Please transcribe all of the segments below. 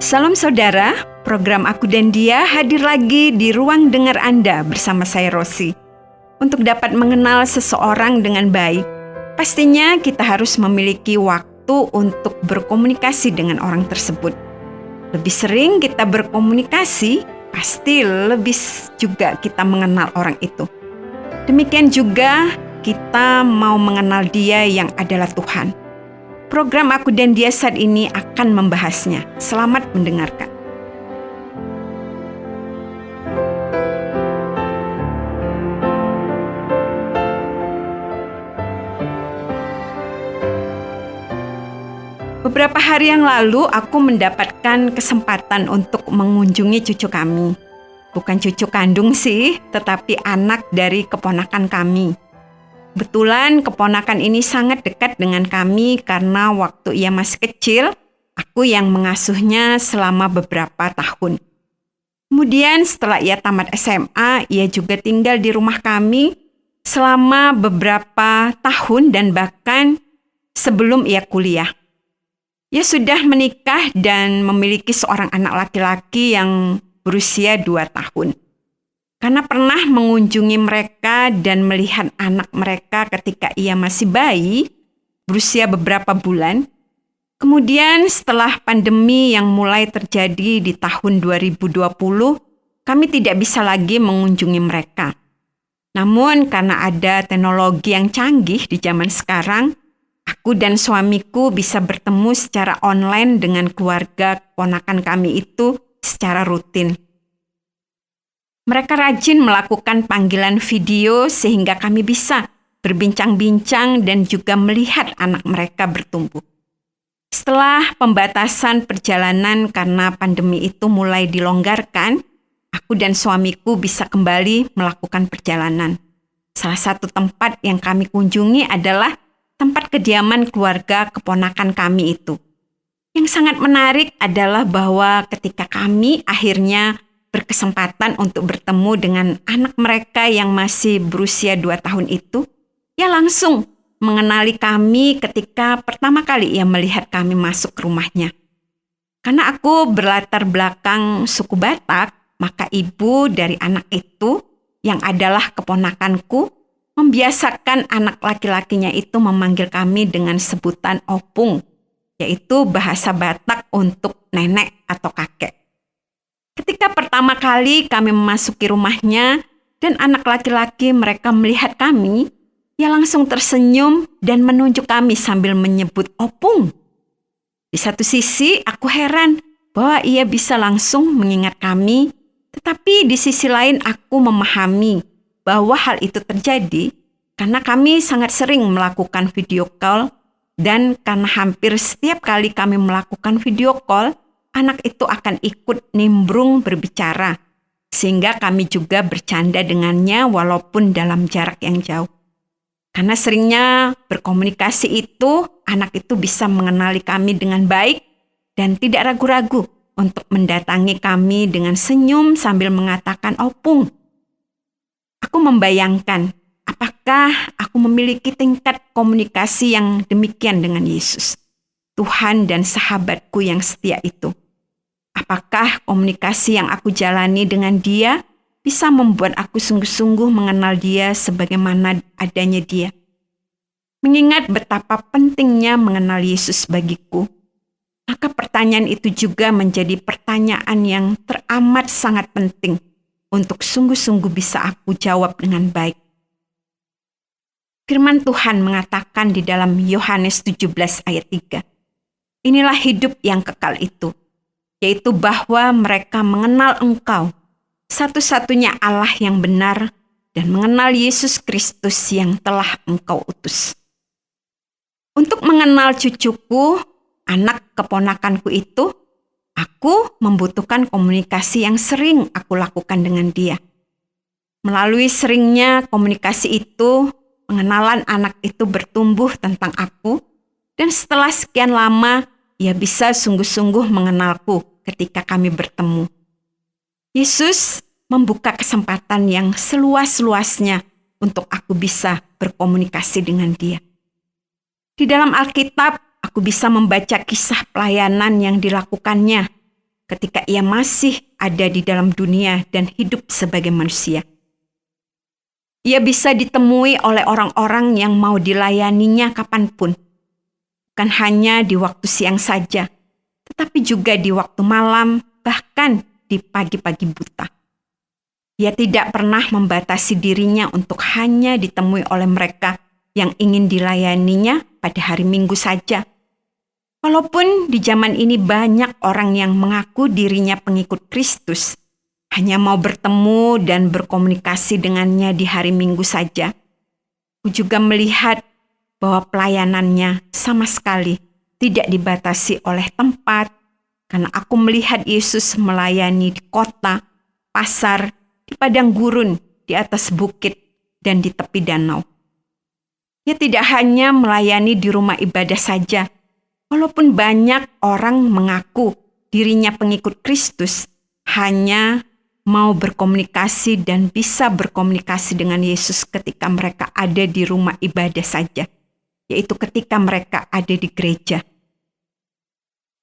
Salam saudara, program Aku dan Dia hadir lagi di ruang dengar Anda bersama saya Rosi. Untuk dapat mengenal seseorang dengan baik, pastinya kita harus memiliki waktu untuk berkomunikasi dengan orang tersebut. Lebih sering kita berkomunikasi, pasti lebih juga kita mengenal orang itu. Demikian juga kita mau mengenal Dia yang adalah Tuhan. Program Aku dan Dia saat ini akan membahasnya. Selamat mendengarkan. Beberapa hari yang lalu aku mendapatkan kesempatan untuk mengunjungi cucu kami. Bukan cucu kandung sih, tetapi anak dari keponakan kami. Kebetulan keponakan ini sangat dekat dengan kami karena waktu ia masih kecil, aku yang mengasuhnya selama beberapa tahun. Kemudian setelah ia tamat SMA, ia juga tinggal di rumah kami selama beberapa tahun dan bahkan sebelum ia kuliah. Ia sudah menikah dan memiliki seorang anak laki-laki yang berusia 2 tahun. Karena pernah mengunjungi mereka dan melihat anak mereka ketika ia masih bayi, berusia beberapa bulan. Kemudian setelah pandemi yang mulai terjadi di tahun 2020, kami tidak bisa lagi mengunjungi mereka. Namun karena ada teknologi yang canggih di zaman sekarang, aku dan suamiku bisa bertemu secara online dengan keluarga keponakan kami itu secara rutin. Mereka rajin melakukan panggilan video sehingga kami bisa berbincang-bincang dan juga melihat anak mereka bertumbuh. Setelah pembatasan perjalanan karena pandemi itu mulai dilonggarkan, aku dan suamiku bisa kembali melakukan perjalanan. Salah satu tempat yang kami kunjungi adalah tempat kediaman keluarga keponakan kami itu. Yang sangat menarik adalah bahwa ketika kami akhirnya berkesempatan untuk bertemu dengan anak mereka yang masih berusia 2 tahun itu, ia langsung mengenali kami ketika pertama kali ia melihat kami masuk ke rumahnya. Karena aku berlatar belakang suku Batak, maka ibu dari anak itu yang adalah keponakanku membiasakan anak laki-lakinya itu memanggil kami dengan sebutan opung, yaitu bahasa Batak untuk nenek atau kakek. Ketika pertama kali kami memasuki rumahnya dan anak laki-laki mereka melihat kami, ia langsung tersenyum dan menunjuk kami sambil menyebut opung. Di satu sisi aku heran bahwa ia bisa langsung mengingat kami, tetapi di sisi lain aku memahami bahwa hal itu terjadi karena kami sangat sering melakukan video call dan karena hampir setiap kali kami melakukan video call, anak itu akan ikut nimbrung berbicara, sehingga kami juga bercanda dengannya walaupun dalam jarak yang jauh. Karena seringnya berkomunikasi itu, anak itu bisa mengenali kami dengan baik dan tidak ragu-ragu untuk mendatangi kami dengan senyum sambil mengatakan opung. Aku membayangkan apakah aku memiliki tingkat komunikasi yang demikian dengan Yesus, Tuhan dan sahabatku yang setia itu. Apakah komunikasi yang aku jalani dengan Dia bisa membuat aku sungguh-sungguh mengenal Dia sebagaimana adanya Dia? Mengingat betapa pentingnya mengenal Yesus bagiku, maka pertanyaan itu juga menjadi pertanyaan yang teramat sangat penting untuk sungguh-sungguh bisa aku jawab dengan baik. Firman Tuhan mengatakan di dalam Yohanes 17 ayat 3, inilah hidup yang kekal itu, yaitu bahwa mereka mengenal Engkau, satu-satunya Allah yang benar, dan mengenal Yesus Kristus yang telah Engkau utus. Untuk mengenal cucuku, anak keponakanku itu, aku membutuhkan komunikasi yang sering aku lakukan dengan dia. Melalui seringnya komunikasi itu, pengenalan anak itu bertumbuh tentang aku, dan setelah sekian lama, ia bisa sungguh-sungguh mengenalku ketika kami bertemu. Yesus membuka kesempatan yang seluas-luasnya untuk aku bisa berkomunikasi dengan Dia. Di dalam Alkitab, aku bisa membaca kisah pelayanan yang dilakukannya ketika ia masih ada di dalam dunia dan hidup sebagai manusia. Ia bisa ditemui oleh orang-orang yang mau dilayaninya kapanpun. Bukan hanya di waktu siang saja, tetapi juga di waktu malam, bahkan di pagi-pagi buta. Ia tidak pernah membatasi dirinya untuk hanya ditemui oleh mereka yang ingin dilayaninya pada hari Minggu saja. Walaupun di zaman ini banyak orang yang mengaku dirinya pengikut Kristus, hanya mau bertemu dan berkomunikasi dengannya di hari Minggu saja. Aku juga melihat bahwa pelayanannya sama sekali tidak dibatasi oleh tempat, karena aku melihat Yesus melayani di kota, pasar, di padang gurun, di atas bukit, dan di tepi danau. Ia tidak hanya melayani di rumah ibadah saja, walaupun banyak orang mengaku dirinya pengikut Kristus, hanya mau berkomunikasi dan bisa berkomunikasi dengan Yesus ketika mereka ada di rumah ibadah saja, yaitu ketika mereka ada di gereja.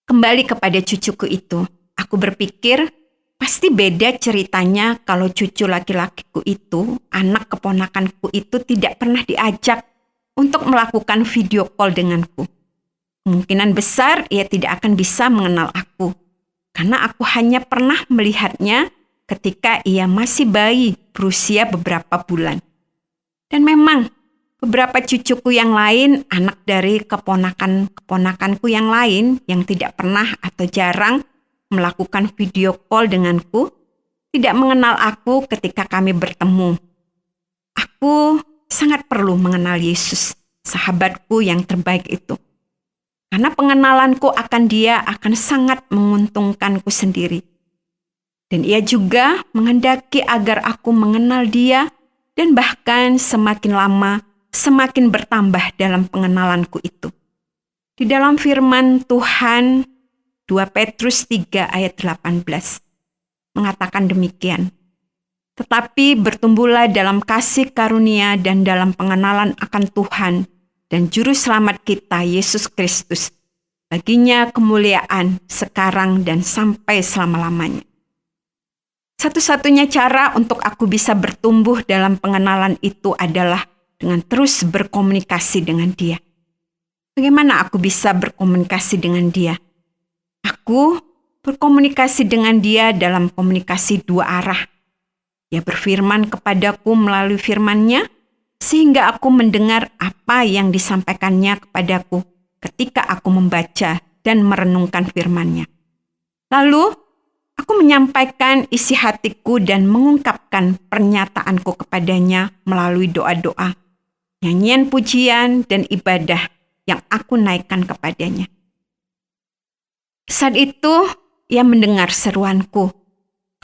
Kembali kepada cucuku itu, aku berpikir pasti beda ceritanya kalau cucu laki-lakiku itu, anak keponakanku itu tidak pernah diajak untuk melakukan video call denganku. Kemungkinan besar ia tidak akan bisa mengenal aku, karena aku hanya pernah melihatnya ketika ia masih bayi berusia beberapa bulan. Dan memang beberapa cucuku yang lain, anak dari keponakanku yang lain yang tidak pernah atau jarang melakukan video call denganku, tidak mengenal aku ketika kami bertemu. Aku sangat perlu mengenal Yesus, sahabatku yang terbaik itu. Karena pengenalanku akan dia akan sangat menguntungkanku sendiri. Dan ia juga menghendaki agar aku mengenal dia dan bahkan semakin lama semakin bertambah dalam pengenalanku itu. Di dalam firman Tuhan 2 Petrus 3 ayat 18 mengatakan demikian. Tetapi bertumbuhlah dalam kasih karunia dan dalam pengenalan akan Tuhan dan Juru Selamat kita Yesus Kristus. Baginya kemuliaan sekarang dan sampai selama-lamanya. Satu-satunya cara untuk aku bisa bertumbuh dalam pengenalan itu adalah dengan terus berkomunikasi dengan dia. Bagaimana aku bisa berkomunikasi dengan dia? Aku berkomunikasi dengan dia dalam komunikasi dua arah. Dia berfirman kepadaku melalui firman-Nya, sehingga aku mendengar apa yang disampaikannya kepadaku ketika aku membaca dan merenungkan firman-Nya. Lalu, aku menyampaikan isi hatiku dan mengungkapkan pernyataanku kepadanya melalui doa-doa, nyanyian pujian, dan ibadah yang aku naikkan kepadanya. Saat itu, ia mendengar seruanku,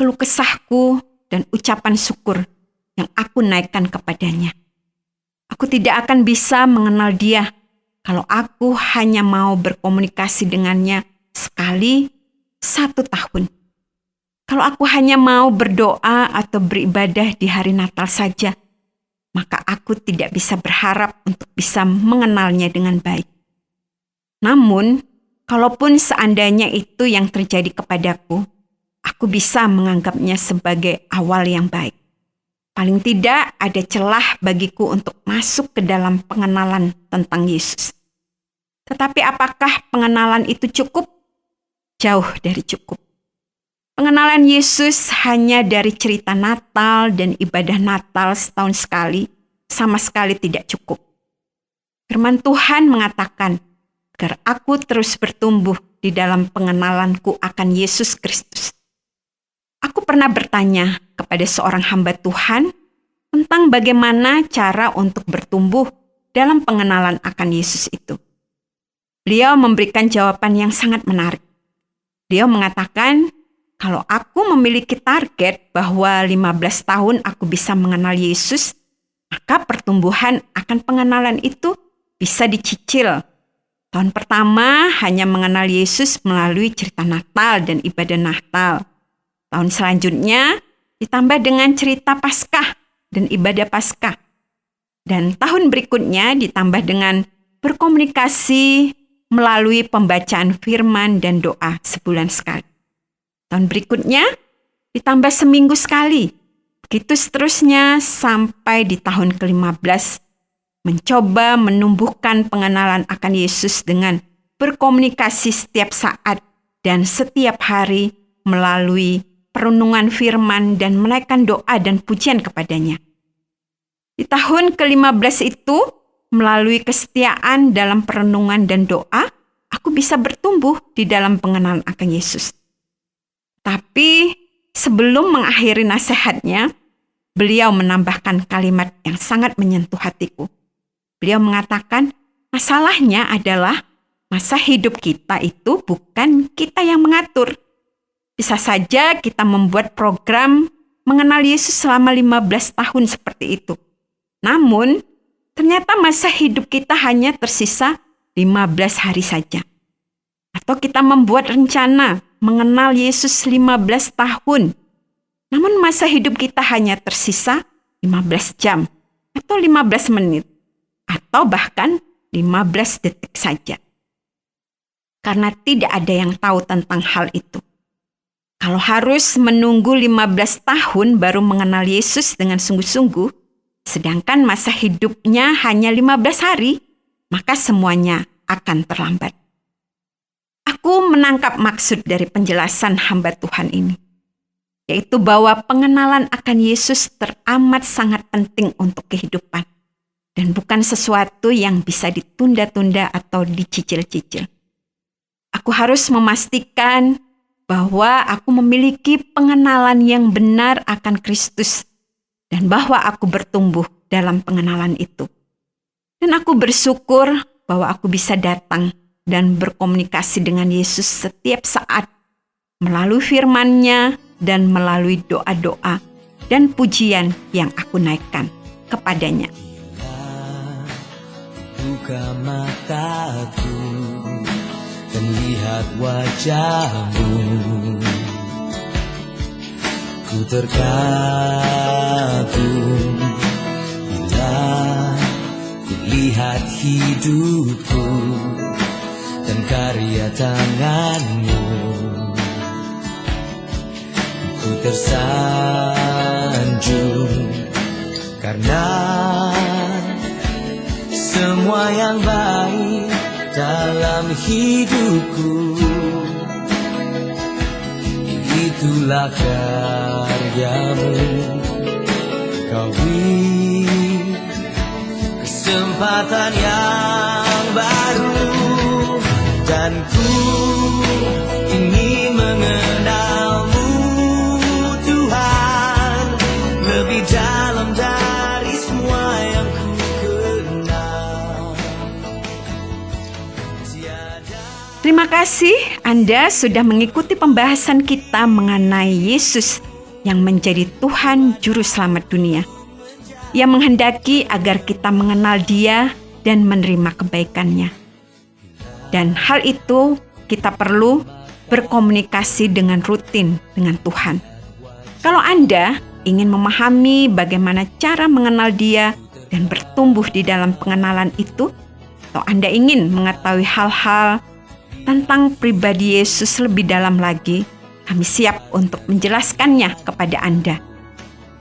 keluh kesahku, dan ucapan syukur yang aku naikkan kepadanya. Aku tidak akan bisa mengenal dia kalau aku hanya mau berkomunikasi dengannya sekali 1 tahun. Kalau aku hanya mau berdoa atau beribadah di hari Natal saja, maka aku tidak bisa berharap untuk bisa mengenalnya dengan baik. Namun, kalaupun seandainya itu yang terjadi kepadaku, aku bisa menganggapnya sebagai awal yang baik. Paling tidak ada celah bagiku untuk masuk ke dalam pengenalan tentang Yesus. Tetapi apakah pengenalan itu cukup? Jauh dari cukup. Pengenalan Yesus hanya dari cerita Natal dan ibadah Natal setahun sekali sama sekali tidak cukup. Firman Tuhan mengatakan, agar aku terus bertumbuh di dalam pengenalanku akan Yesus Kristus. Aku pernah bertanya kepada seorang hamba Tuhan tentang bagaimana cara untuk bertumbuh dalam pengenalan akan Yesus itu. Beliau memberikan jawaban yang sangat menarik. Beliau mengatakan, kalau aku memiliki target bahwa 15 tahun aku bisa mengenal Yesus, maka pertumbuhan akan pengenalan itu bisa dicicil. Tahun pertama hanya mengenal Yesus melalui cerita Natal dan ibadah Natal. Tahun selanjutnya ditambah dengan cerita Paskah dan ibadah Paskah. Dan tahun berikutnya ditambah dengan berkomunikasi melalui pembacaan firman dan doa sebulan sekali. Tahun berikutnya ditambah seminggu sekali. Begitu seterusnya sampai di tahun ke-15, mencoba menumbuhkan pengenalan akan Yesus dengan berkomunikasi setiap saat dan setiap hari melalui perenungan firman dan menaikkan doa dan pujian kepadanya. Di tahun ke-15 itu, melalui kesetiaan dalam perenungan dan doa, aku bisa bertumbuh di dalam pengenalan akan Yesus. Tapi sebelum mengakhiri nasihatnya, beliau menambahkan kalimat yang sangat menyentuh hatiku. Beliau mengatakan, masalahnya adalah masa hidup kita itu bukan kita yang mengatur. Bisa saja kita membuat program mengenal Yesus selama 15 tahun seperti itu. Namun, ternyata masa hidup kita hanya tersisa 15 hari saja. Atau kita membuat rencana mengenal Yesus 15 tahun. Namun masa hidup kita hanya tersisa 15 jam atau 15 menit. Atau bahkan 15 detik saja. Karena tidak ada yang tahu tentang hal itu. Kalau harus menunggu 15 tahun baru mengenal Yesus dengan sungguh-sungguh, sedangkan masa hidupnya hanya 15 hari, maka semuanya akan terlambat. Aku menangkap maksud dari penjelasan hamba Tuhan ini, yaitu bahwa pengenalan akan Yesus teramat sangat penting untuk kehidupan. Dan bukan sesuatu yang bisa ditunda-tunda atau dicicil-cicil. Aku harus memastikan bahwa aku memiliki pengenalan yang benar akan Kristus dan bahwa aku bertumbuh dalam pengenalan itu. Dan aku bersyukur bahwa aku bisa datang dan berkomunikasi dengan Yesus setiap saat melalui firman-Nya dan melalui doa-doa dan pujian yang aku naikkan kepadanya. Buka mataku dan lihat wajah-Mu, ku terkagum bila ku lihat hidupku dan karya tangan-Mu. Ku tersanjung karena semua yang baik dalam hidupku, itulah karya-Mu. Kau beri kesempatan yang baru dan ku ingin mengenal-Mu, Tuhan, lebih dalam dari semua yang ku kenal. Terima kasih Anda sudah mengikuti pembahasan kita mengenai Yesus yang menjadi Tuhan Juru Selamat dunia. Ia menghendaki agar kita mengenal Dia dan menerima kebaikan-Nya. Dan hal itu kita perlu berkomunikasi dengan rutin dengan Tuhan. Kalau Anda ingin memahami bagaimana cara mengenal Dia dan bertumbuh di dalam pengenalan itu, atau Anda ingin mengetahui hal-hal tentang pribadi Yesus lebih dalam lagi, kami siap untuk menjelaskannya kepada Anda.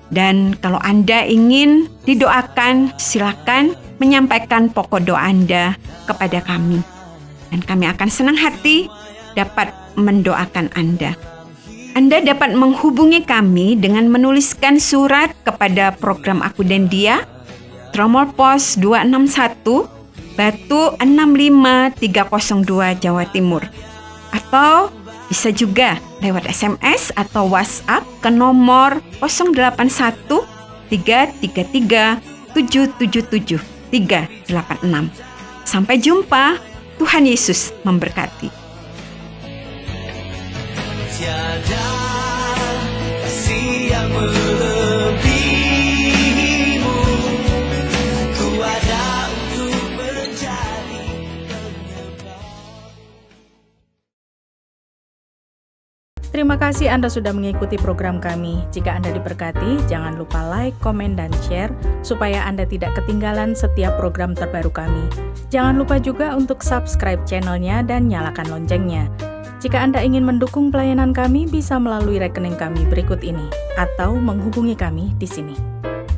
Dan kalau Anda ingin didoakan, silakan menyampaikan pokok doa Anda kepada kami. Dan kami akan senang hati dapat mendoakan Anda. Anda dapat menghubungi kami dengan menuliskan surat kepada program Aku dan Dia, Tromol Pos 261, Batu 65302 Jawa Timur. Atau bisa juga lewat SMS atau WhatsApp ke nomor 081 333 777 386. Sampai jumpa. Tuhan Yesus memberkati. Tiada kasih yang melebihimu, ku ada untuk menjadi penyebab. Terima kasih Anda sudah mengikuti program kami. Jika Anda diberkati, jangan lupa like, komen, dan share supaya Anda tidak ketinggalan setiap program terbaru kami. Jangan lupa juga untuk subscribe channelnya dan nyalakan loncengnya. Jika Anda ingin mendukung pelayanan kami, bisa melalui rekening kami berikut ini, atau menghubungi kami di sini.